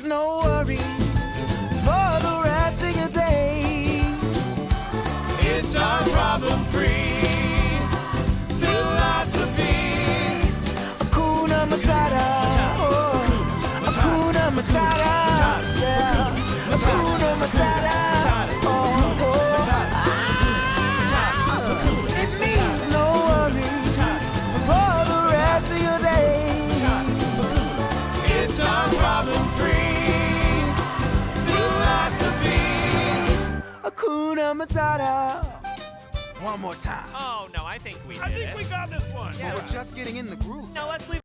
means no worries for the rest of your days. It's our problem-free philosophy. Hakuna Matata. Oh, Hakuna Matata. Yeah. Hakuna Matata. It means no worries for the rest of your days. It's our problem-free philosophy. Hakuna Matata. One more time. Oh, no, I think we did I think we got this one. Yeah. We're just getting in the groove. No, let's leave.